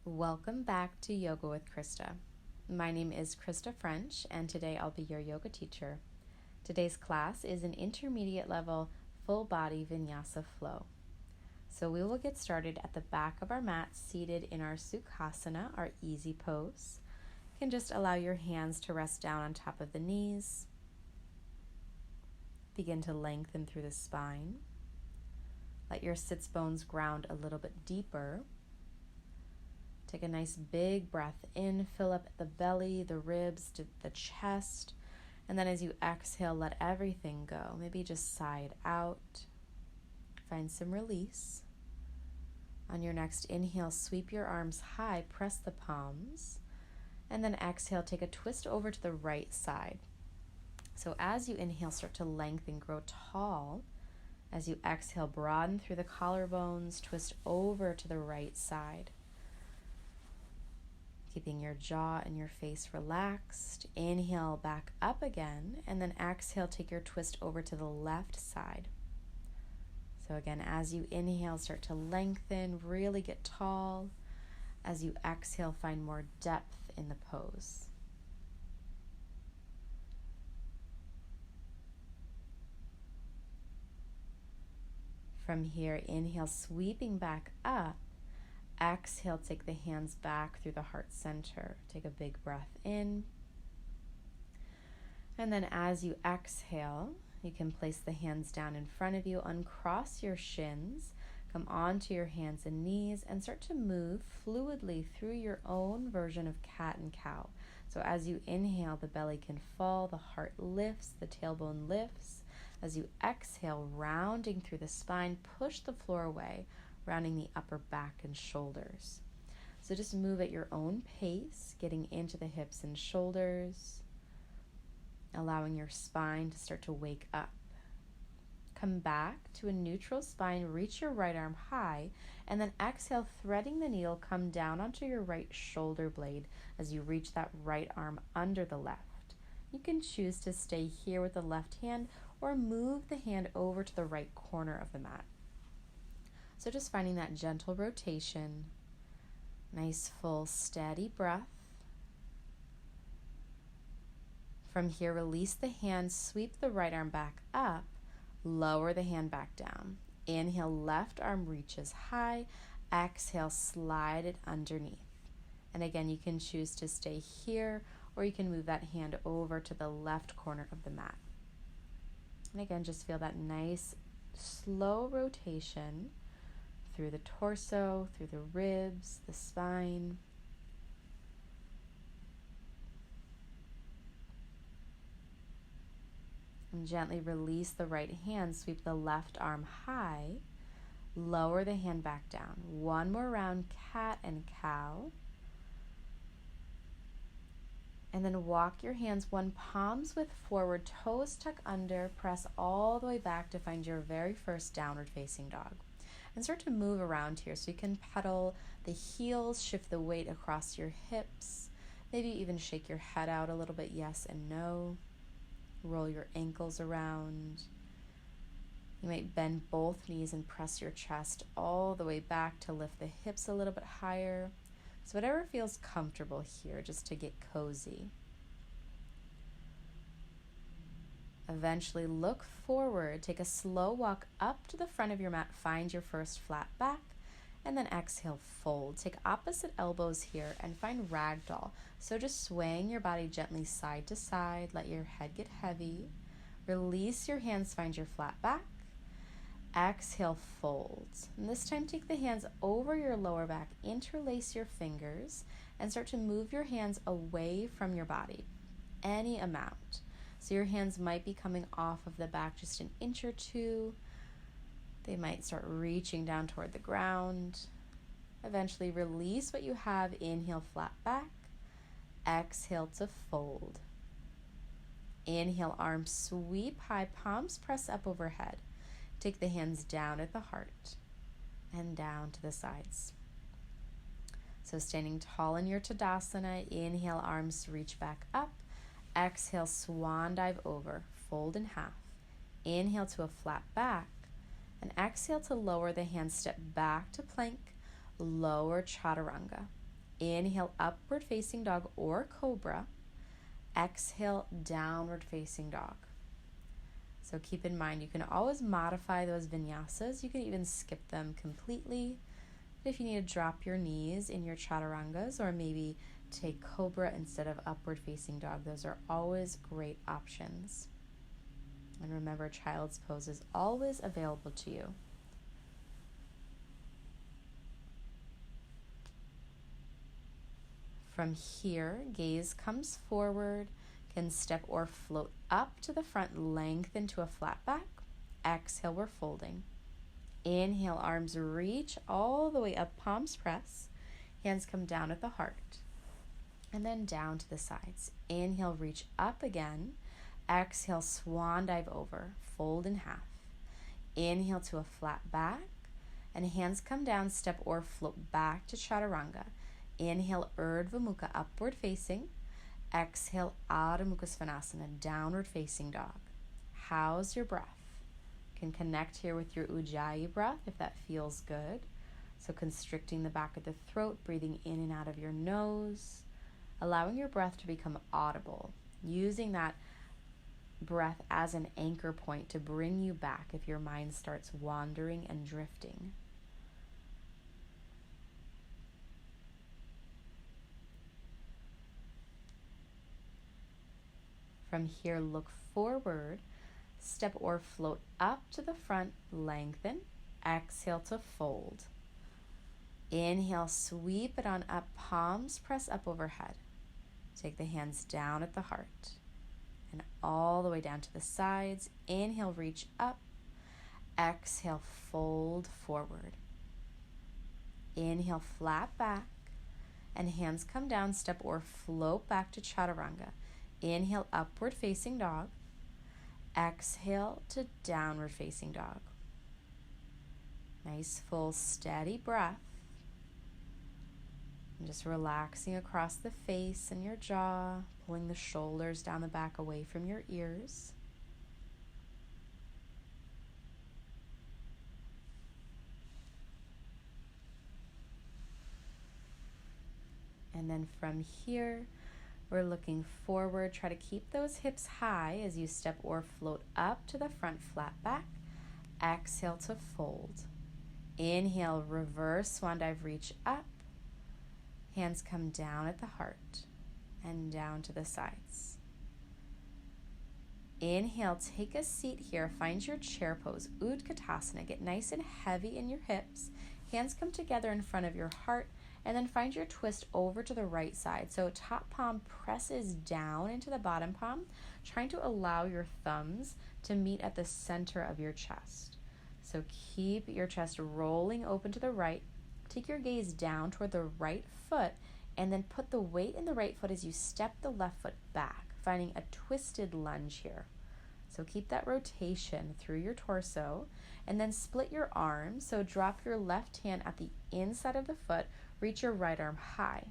Welcome back to Yoga with Krysta. My name is Krysta French, and today I'll be your yoga teacher. Today's class is an intermediate level full body Vinyasa flow. So we will get started at the back of our mat, seated in our Sukhasana, our easy pose. You can just allow your hands to rest down on top of the knees. Begin to lengthen through the spine. Let your sits bones ground a little bit deeper. Take a nice big breath in, fill up the belly, the ribs, the chest, and then as you exhale, let everything go. Maybe just sigh it out. Find some release. On your next inhale, sweep your arms high, press the palms, and then exhale, take a twist over to the right side. So as you inhale, start to lengthen, grow tall. As you exhale, broaden through the collarbones, twist over to the right side. Keeping your jaw and your face relaxed. Inhale back up again, and then exhale, take your twist over to the left side. So again, as you inhale, start to lengthen, really get tall. As you exhale, find more depth in the pose. From here, inhale, sweeping back up. Exhale, take the hands back through the heart center. Take a big breath in. And then as you exhale, you can place the hands down in front of you, uncross your shins, come onto your hands and knees, and start to move fluidly through your own version of cat and cow. So as you inhale, the belly can fall, the heart lifts, the tailbone lifts. As you exhale, rounding through the spine, push the floor away, rounding the upper back and shoulders. So just move at your own pace, getting into the hips and shoulders, allowing your spine to start to wake up. Come back to a neutral spine, reach your right arm high, and then exhale, threading the needle, come down onto your right shoulder blade as you reach that right arm under the left. You can choose to stay here with the left hand or move the hand over to the right corner of the mat. So just finding that gentle rotation, nice full steady breath. From here, release the hand, sweep the right arm back up, lower the hand back down. Inhale, left arm reaches high. Exhale, slide it underneath. And again, you can choose to stay here, or you can move that hand over to the left corner of the mat. And again, just feel that nice, slow rotation through the torso, through the ribs, the spine. And gently release the right hand, sweep the left arm high, lower the hand back down. One more round, cat and cow. And then walk your hands one palms width forward, toes tuck under, press all the way back to find your very first downward facing dog. And start to move around here so you can pedal the heels, shift the weight across your hips, maybe even shake your head out a little bit, yes and no. Roll your ankles around. You might bend both knees and press your chest all the way back to lift the hips a little bit higher. So whatever feels comfortable here, just to get cozy. Eventually look forward, take a slow walk up to the front of your mat, find your first flat back, and then exhale, fold. Take opposite elbows here and find ragdoll. So just swaying your body gently side to side, let your head get heavy. Release your hands, find your flat back. Exhale, fold. And this time take the hands over your lower back, interlace your fingers, and start to move your hands away from your body, any amount. So your hands might be coming off of the back just an inch or two. They might start reaching down toward the ground. Eventually release what you have, inhale, flat back. Exhale to fold. Inhale, arms sweep high, palms press up overhead. Take the hands down at the heart and down to the sides. So standing tall in your Tadasana, inhale, arms reach back up. Exhale, swan dive over, fold in half. Inhale to a flat back, and exhale to lower the hands, step back to plank, lower chaturanga. Inhale, upward facing dog or cobra. Exhale, downward facing dog. So keep in mind, you can always modify those vinyasas. You can even skip them completely. If you need to drop your knees in your chaturangas, or maybe take cobra instead of upward facing dog, those are always great options. And remember, child's pose is always available to you. From here, gaze comes forward, can step or float up to the front, lengthen to a flat back. Exhale, we're folding. Inhale, arms reach all the way up, palms press. Hands come down at the heart. And then down to the sides. Inhale, reach up again. Exhale, swan dive over, fold in half. Inhale to a flat back. And hands come down, step or float back to chaturanga. Inhale, Urdhva Mukha, upward facing. Exhale, Adho Mukha Svanasana, downward facing dog. How's your breath? You can connect here with your Ujjayi breath if that feels good. So constricting the back of the throat, breathing in and out of your nose, allowing your breath to become audible, using that breath as an anchor point to bring you back if your mind starts wandering and drifting. From here, look forward, step or float up to the front, lengthen. Exhale to fold. Inhale, sweep it on up, palms press up overhead. Take the hands down at the heart and all the way down to the sides. Inhale, reach up. Exhale, fold forward. Inhale, flat back, and hands come down, step or float back to chaturanga. Inhale, upward facing dog. Exhale to downward facing dog. Nice, full, steady breath. And just relaxing across the face and your jaw, pulling the shoulders down the back away from your ears. And then from here, we're looking forward. Try to keep those hips high as you step or float up to the front, flat back. Exhale to fold. Inhale, reverse swan dive, reach up. Hands come down at the heart and down to the sides. Inhale, take a seat here. Find your chair pose, Utkatasana. Get nice and heavy in your hips. Hands come together in front of your heart. And then find your twist over to the right side. So top palm presses down into the bottom palm, trying to allow your thumbs to meet at the center of your chest. So keep your chest rolling open to the right. Take your gaze down toward the right foot, and then put the weight in the right foot as you step the left foot back, finding a twisted lunge here. So keep that rotation through your torso, and then split your arms. So drop your left hand at the inside of the foot, reach your right arm high.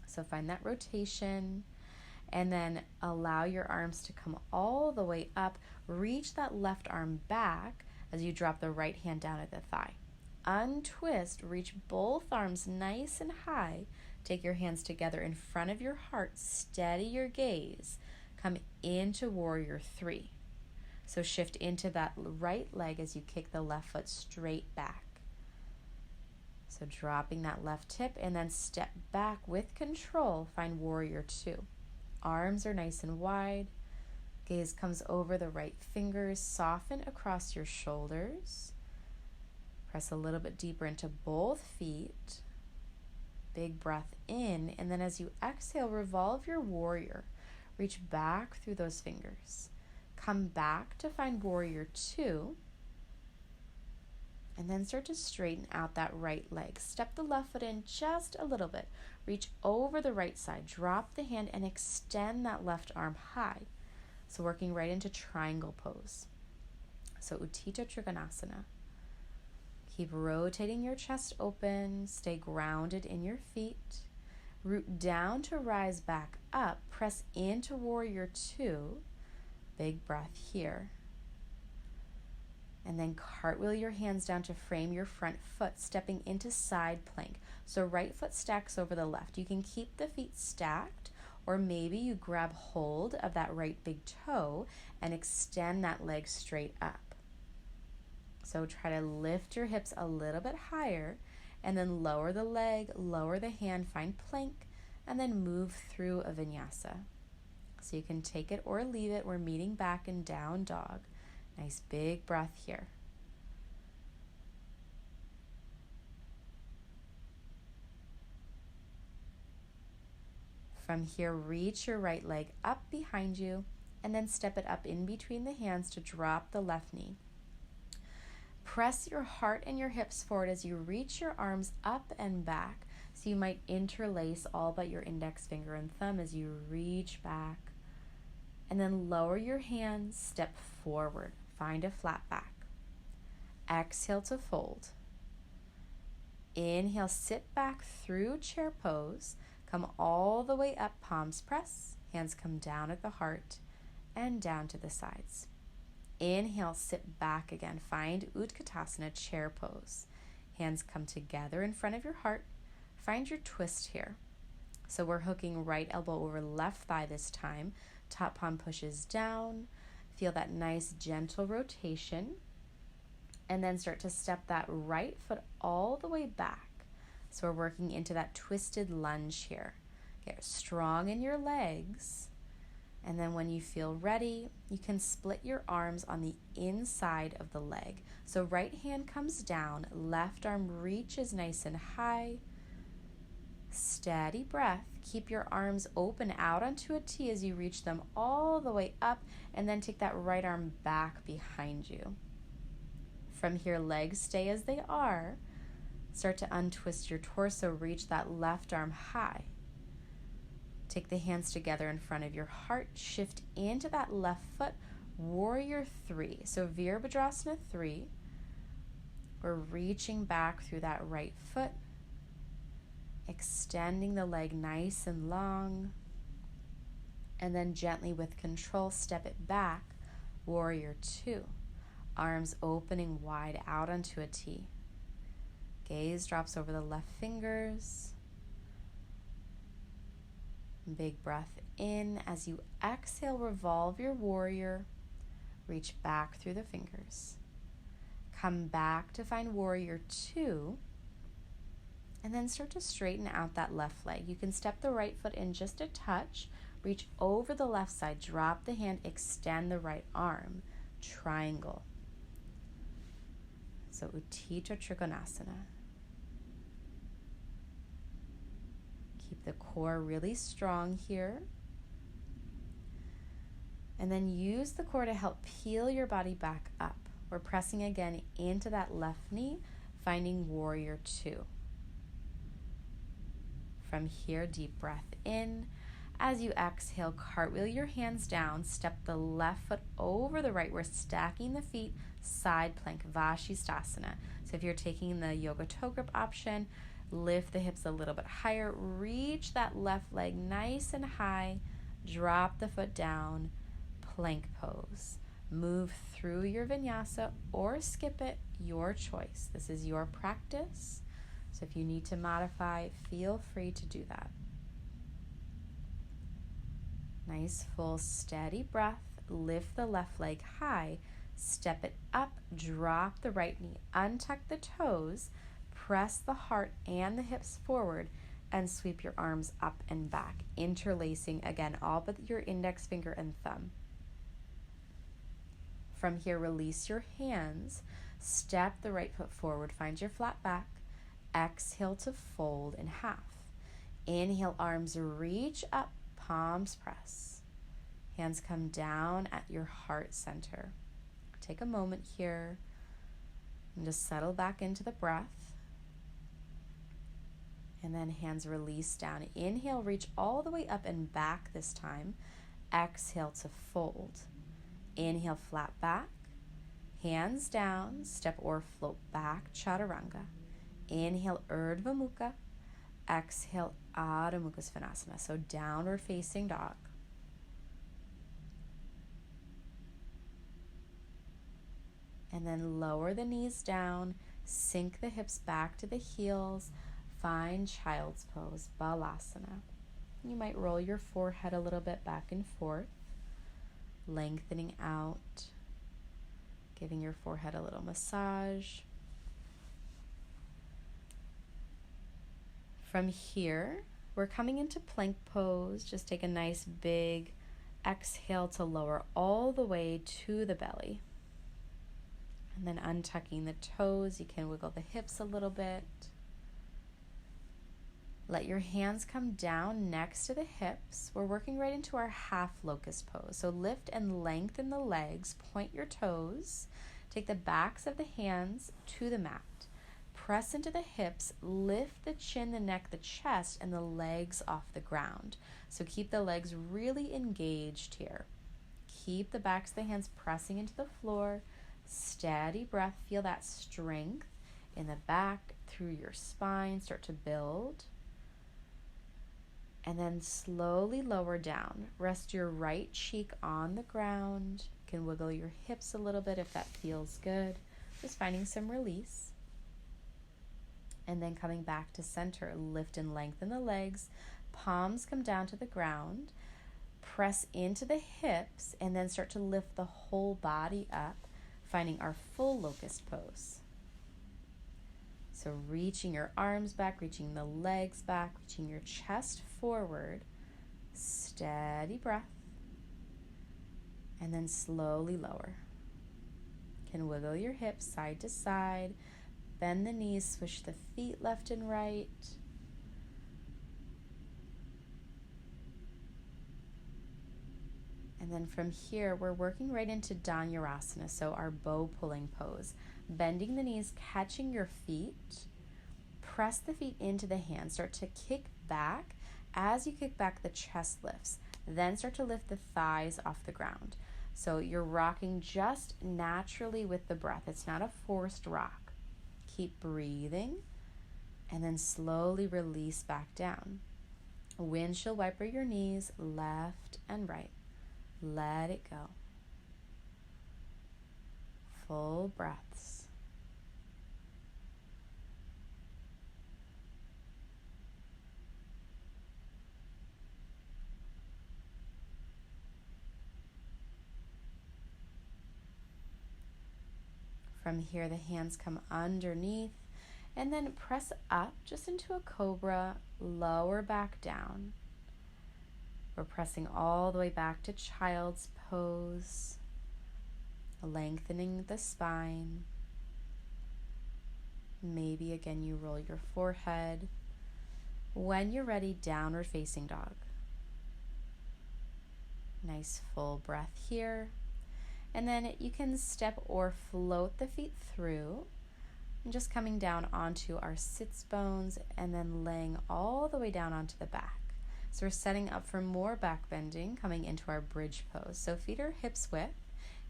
So find that rotation, and then allow your arms to come all the way up. Reach that left arm back as you drop the right hand down at the thigh. Untwist, reach both arms nice and high. Take your hands together in front of your heart. Steady your gaze. Come into warrior three. So shift into that right leg as you kick the left foot straight back. So dropping that left hip and then step back with control. Find warrior two. Arms are nice and wide. Gaze comes over the right fingers. Soften across your shoulders. Press a little bit deeper into both feet. Big breath in. And then as you exhale, revolve your warrior. Reach back through those fingers. Come back to find warrior two. And then start to straighten out that right leg. Step the left foot in just a little bit. Reach over the right side. Drop the hand and extend that left arm high. So working right into triangle pose. So Utthita Trikonasana. Keep rotating your chest open. Stay grounded in your feet. Root down to rise back up. Press into warrior two. Big breath here. And then cartwheel your hands down to frame your front foot, stepping into side plank. So right foot stacks over the left. You can keep the feet stacked, or maybe you grab hold of that right big toe and extend that leg straight up. So try to lift your hips a little bit higher, and then lower the leg, lower the hand, find plank, and then move through a vinyasa. So you can take it or leave it. We're meeting back in down dog. Nice big breath here. From here, reach your right leg up behind you and then step it up in between the hands to drop the left knee. Press your heart and your hips forward as you reach your arms up and back. So you might interlace all but your index finger and thumb as you reach back. And then lower your hands, step forward. Find a flat back. Exhale to fold. Inhale, sit back through chair pose. Come all the way up, palms press. Hands come down at the heart and down to the sides. Inhale, sit back again. Find Utkatasana, chair pose. Hands come together in front of your heart. Find your twist here. So we're hooking right elbow over left thigh this time. Top palm pushes down. Feel that nice gentle rotation. And then start to step that right foot all the way back. So we're working into that twisted lunge here. Get strong in your legs. And then when you feel ready, you can split your arms on the inside of the leg. So right hand comes down, left arm reaches nice and high. Steady breath. Keep your arms open out onto a T as you reach them all the way up, and then take that right arm back behind you. From here, legs stay as they are. Start to untwist your torso, reach that left arm high. Take the hands together in front of your heart, shift into that left foot, warrior 3. So Virabhadrasana 3. We're reaching back through that right foot, extending the leg nice and long, and then gently with control, step it back, warrior 2. Arms opening wide out onto a T. Gaze drops over the left fingers. Big breath in. As you exhale, revolve your warrior. Reach back through the fingers. Come back to find warrior 2. And then start to straighten out that left leg. You can step the right foot in just a touch. Reach over the left side. Drop the hand. Extend the right arm. Triangle. So Utthita Trikonasana. Keep the core really strong here. And then use the core to help peel your body back up. We're pressing again into that left knee, finding warrior 2. From here, deep breath in. As you exhale, cartwheel your hands down, step the left foot over the right. We're stacking the feet, side plank, Vashisthasana. So if you're taking the yoga toe grip option, lift the hips a little bit higher, reach that left leg nice and high, drop the foot down, plank pose. Move through your vinyasa or skip it, your choice. This is your practice. So if you need to modify, feel free to do that. Nice full steady breath. Lift the left leg high, step it up, drop the right knee, untuck the toes, press the heart and the hips forward, and sweep your arms up and back, interlacing again all but your index finger and thumb. From here, release your hands, step the right foot forward, find your flat back, exhale to fold in half. Inhale, arms reach up, palms press. Hands come down at your heart center. Take a moment here and just settle back into the breath. And then hands release down. Inhale, reach all the way up and back this time. Exhale to fold. Inhale, flat back. Hands down, step or float back, chaturanga. Inhale, Urdhva Mukha. Exhale, Adho Mukha Svanasana. So downward facing dog. And then lower the knees down, sink the hips back to the heels, find child's pose, balasana. You might roll your forehead a little bit back and forth, lengthening out, giving your forehead a little massage. From here, we're coming into plank pose. Just take a nice big exhale to lower all the way to the belly. And then untucking the toes, you can wiggle the hips a little bit. Let your hands come down next to the hips. We're working right into our half locust pose. So lift and lengthen the legs, point your toes, take the backs of the hands to the mat. Press into the hips, lift the chin, the neck, the chest, and the legs off the ground. So keep the legs really engaged here. Keep the backs of the hands pressing into the floor. Steady breath. Feel that strength in the back through your spine start to build. And then slowly lower down. Rest your right cheek on the ground. You can wiggle your hips a little bit if that feels good. Just finding some release. And then coming back to center, lift and lengthen the legs. Palms come down to the ground. Press into the hips and then start to lift the whole body up, finding our full locust pose. So reaching your arms back, reaching the legs back, reaching your chest forward. Steady breath. And then slowly lower. You can wiggle your hips side to side. Bend the knees, swish the feet left and right. And then from here, we're working right into Dhanurasana, so our bow pulling pose. Bending the knees, catching your feet. Press the feet into the hands. Start to kick back. As you kick back, the chest lifts. Then start to lift the thighs off the ground. So you're rocking just naturally with the breath. It's not a forced rock. Keep breathing, and then slowly release back down. Windshield wiper your knees, left and right. Let it go. Full breaths. From here, the hands come underneath and then press up just into a cobra, lower back down. We're pressing all the way back to child's pose, lengthening the spine. Maybe again you roll your forehead. When you're ready, downward facing dog. Nice full breath here. And then you can step or float the feet through, and just coming down onto our sits bones and then laying all the way down onto the back. So we're setting up for more back bending, coming into our bridge pose. So feet are hips width,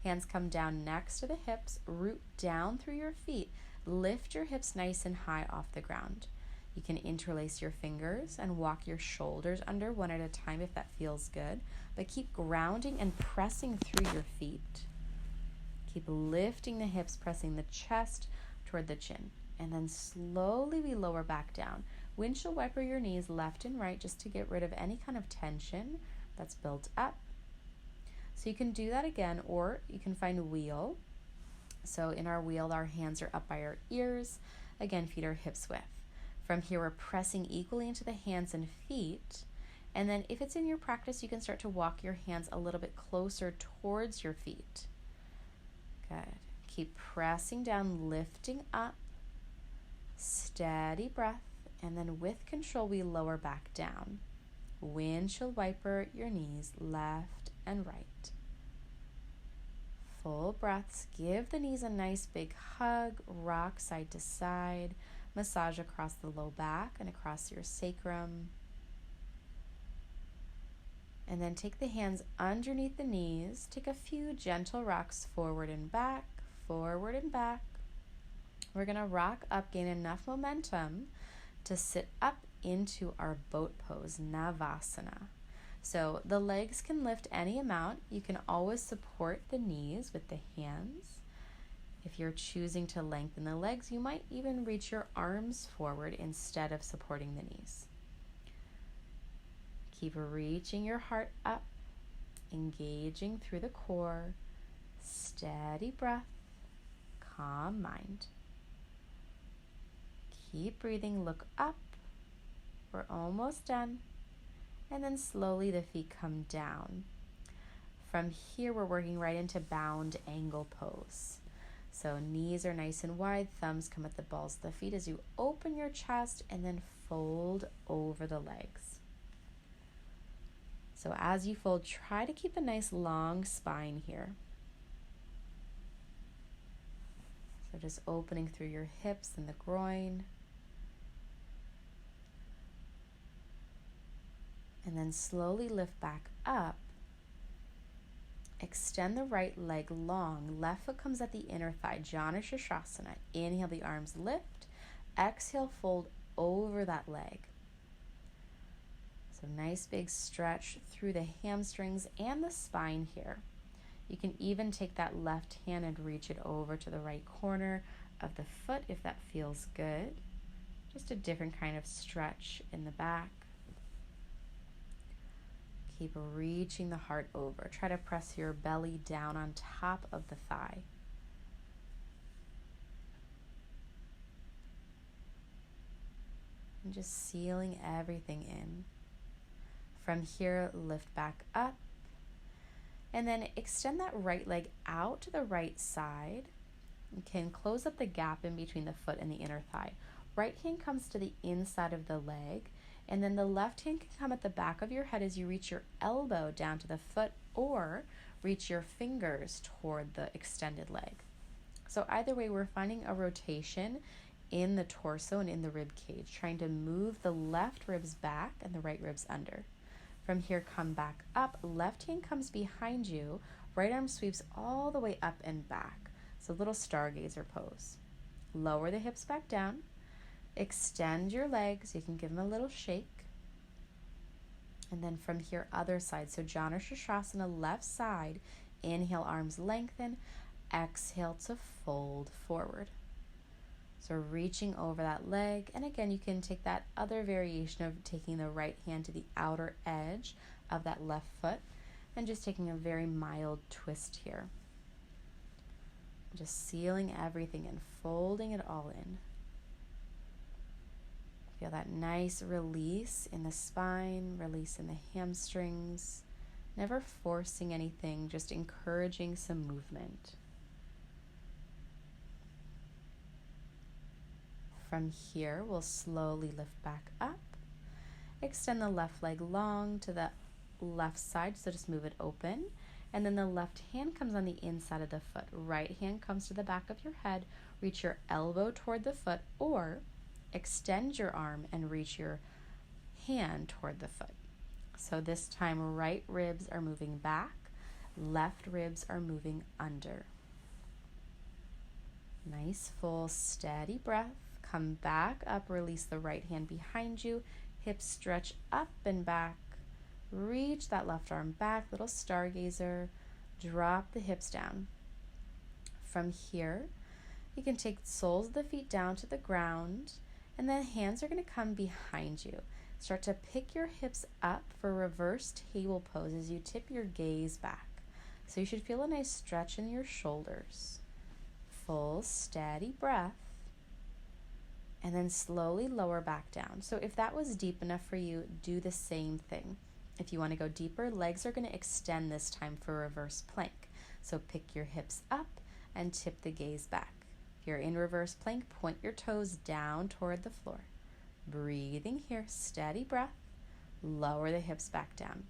hands come down next to the hips, root down through your feet, lift your hips nice and high off the ground. You can interlace your fingers and walk your shoulders under one at a time if that feels good, but keep grounding and pressing through your feet. Keep lifting the hips, pressing the chest toward the chin. And then slowly we lower back down. Windshield wiper your knees left and right just to get rid of any kind of tension that's built up. So you can do that again, or you can find a wheel. So in our wheel, our hands are up by our ears. Again, feet are hips width. From here, we're pressing equally into the hands and feet. And then if it's in your practice, you can start to walk your hands a little bit closer towards your feet. Good. Keep pressing down, lifting up. Steady breath. And then with control, we lower back down. Windshield wiper your knees left and right. Full breaths. Give the knees a nice big hug. Rock side to side. Massage across the low back and across your sacrum. And then take the hands underneath the knees. Take a few gentle rocks forward and back, forward and back. We're going to rock up, gain enough momentum to sit up into our boat pose, Navasana. So the legs can lift any amount. You can always support the knees with the hands. If you're choosing to lengthen the legs, you might even reach your arms forward instead of supporting the knees. Keep reaching your heart up, engaging through the core. Steady breath, calm mind. Keep breathing, look up. We're almost done. And then slowly the feet come down. From here, we're working right into bound angle pose. So knees are nice and wide, thumbs come at the balls of the feet as you open your chest and then fold over the legs. So as you fold, try to keep a nice long spine here. So just opening through your hips and the groin. And then slowly lift back up. Extend the right leg long. Left foot comes at the inner thigh, Janu Sirsasana. Inhale, the arms lift. Exhale, fold over that leg. So nice big stretch through the hamstrings and the spine here. You can even take that left hand and reach it over to the right corner of the foot if that feels good. Just a different kind of stretch in the back. Keep reaching the heart over. Try to press your belly down on top of the thigh. And just sealing everything in. From here, lift back up. And then extend that right leg out to the right side. You can close up the gap in between the foot and the inner thigh. Right hand comes to the inside of the leg. And then the left hand can come at the back of your head as you reach your elbow down to the foot or reach your fingers toward the extended leg. So either way, we're finding a rotation in the torso and in the rib cage, trying to move the left ribs back and the right ribs under. From here, come back up. Left hand comes behind you. Right arm sweeps all the way up and back. So little stargazer pose. Lower the hips back down. Extend your legs. You can give them a little shake. And then from here, other side. So Janu Sirsasana, left side. Inhale, arms lengthen. Exhale to fold forward. So reaching over that leg. And again, you can take that other variation of taking the right hand to the outer edge of that left foot and just taking a very mild twist here. Just sealing everything and folding it all in. Feel that nice release in the spine, release in the hamstrings. Never forcing anything, just encouraging some movement. From here, we'll slowly lift back up. Extend the left leg long to the left side, so just move it open. And then the left hand comes on the inside of the foot. Right hand comes to the back of your head. Reach your elbow toward the foot or extend your arm and reach your hand toward the foot. So this time, right ribs are moving back. Left ribs are moving under. Nice, full, steady breath. Come back up, release the right hand behind you. Hips stretch up and back. Reach that left arm back, little stargazer. Drop the hips down. From here, you can take the soles of the feet down to the ground, and then hands are going to come behind you. Start to pick your hips up for reverse table pose as you tip your gaze back. So you should feel a nice stretch in your shoulders. Full, steady breath. And then slowly lower back down. So if that was deep enough for you, do the same thing. If you want to go deeper, legs are going to extend this time for reverse plank. So pick your hips up and tip the gaze back. If you're in reverse plank, point your toes down toward the floor. Breathing here, steady breath. Lower the hips back down.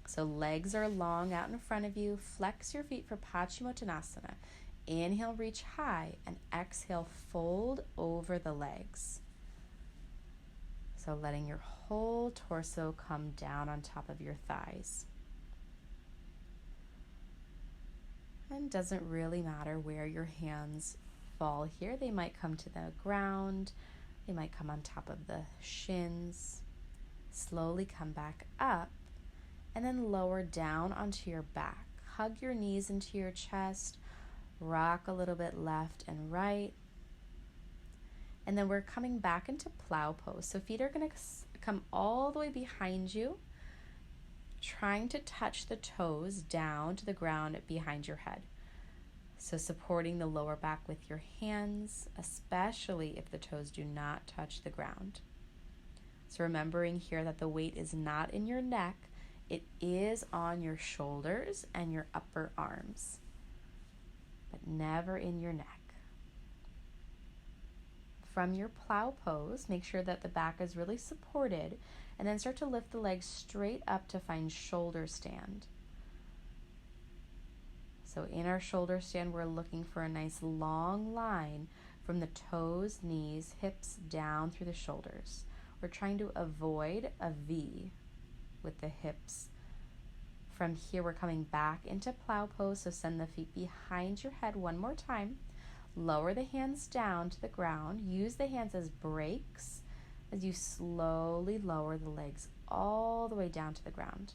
So legs are long out in front of you. Flex your feet for Paschimottanasana. Inhale, reach high, and exhale, fold over the legs. So letting your whole torso come down on top of your thighs. And doesn't really matter where your hands fall here. They might come to the ground. They might come on top of the shins. Slowly come back up and then lower down onto your back. Hug your knees into your chest. Rock a little bit left and right. And then we're coming back into plow pose. So feet are going to come all the way behind you, trying to touch the toes down to the ground behind your head. So supporting the lower back with your hands, especially if the toes do not touch the ground. So remembering here that the weight is not in your neck, it is on your shoulders and your upper arms, but never in your neck. From your plow pose, make sure that the back is really supported, and then start to lift the legs straight up to find shoulder stand. So in our shoulder stand, we're looking for a nice long line from the toes, knees, hips down through the shoulders. We're trying to avoid a V with the hips. From here, we're coming back into plow pose, so send the feet behind your head one more time. Lower the hands down to the ground. Use the hands as brakes as you slowly lower the legs all the way down to the ground.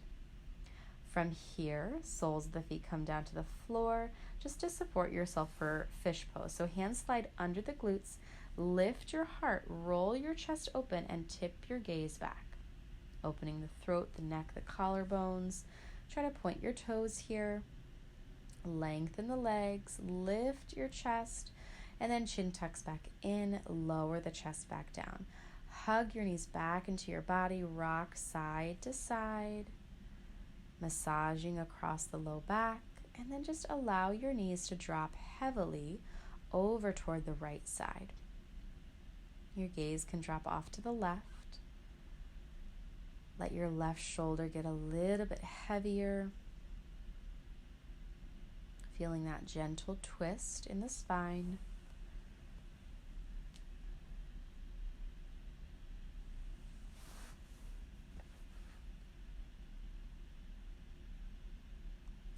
From here, soles of the feet come down to the floor just to support yourself for fish pose. So hands slide under the glutes, lift your heart, roll your chest open, and tip your gaze back. Opening the throat, the neck, the collarbones. Try to point your toes here. Lengthen the legs, lift your chest, and then chin tucks back in, lower the chest back down. Hug your knees back into your body, rock side to side, massaging across the low back, and then just allow your knees to drop heavily over toward the right side. Your gaze can drop off to the left. Let your left shoulder get a little bit heavier. Feeling that gentle twist in the spine.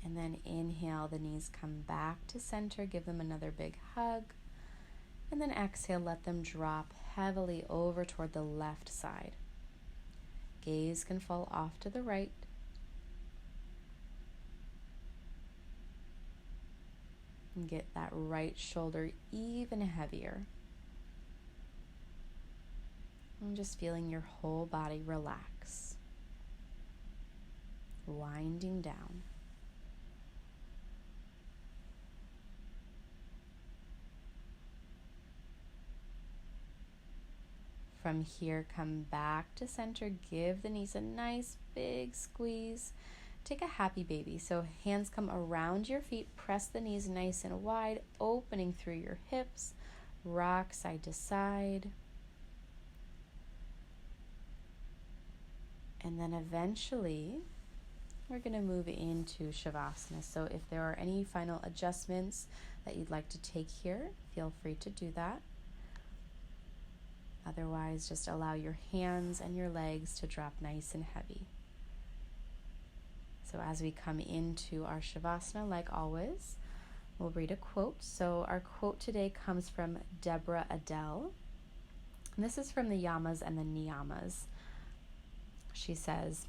And then inhale, the knees come back to center, give them another big hug. And then exhale, let them drop heavily over toward the left side. Gaze can fall off to the right. And get that right shoulder even heavier. And just feeling your whole body relax. Winding down. From here, come back to center. Give the knees a nice big squeeze. Take a happy baby. So hands come around your feet. Press the knees nice and wide, opening through your hips. Rock side to side. And then eventually, we're going to move into Shavasana. So if there are any final adjustments that you'd like to take here, feel free to do that. Otherwise, just allow your hands and your legs to drop nice and heavy. So as we come into our Shavasana, like always, we'll read a quote. So our quote today comes from Deborah Adele. And this is from the Yamas and the Niyamas. She says,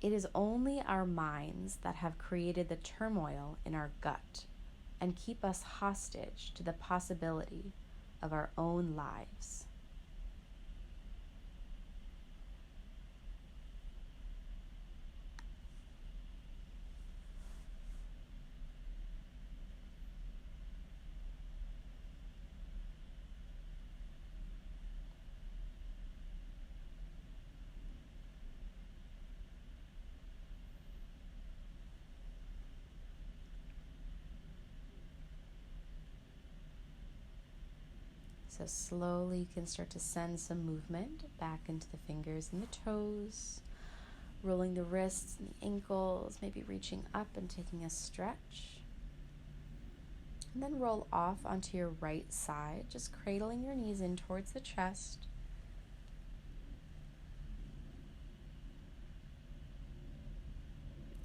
"It is only our minds that have created the turmoil in our gut and keep us hostage to the possibility of our own lives." So slowly you can start to send some movement back into the fingers and the toes, rolling the wrists and the ankles, maybe reaching up and taking a stretch. And then roll off onto your right side, just cradling your knees in towards the chest.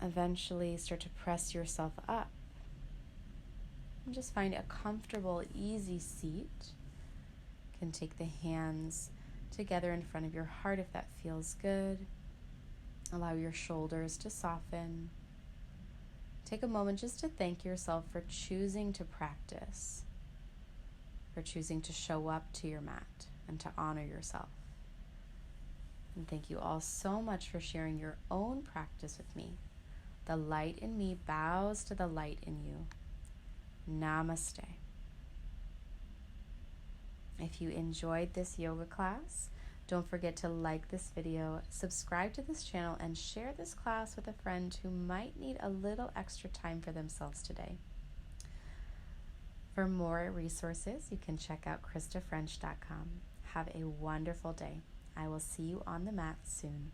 Eventually start to press yourself up. And just find a comfortable, easy seat. You can take the hands together in front of your heart if that feels good. Allow your shoulders to soften. Take a moment just to thank yourself for choosing to practice, for choosing to show up to your mat and to honor yourself. And thank you all so much for sharing your own practice with me. The light in me bows to the light in you. Namaste. If you enjoyed this yoga class, don't forget to like this video, subscribe to this channel, and share this class with a friend who might need a little extra time for themselves today. For more resources, you can check out KrystaFrench.com. Have a wonderful day. I will see you on the mat soon.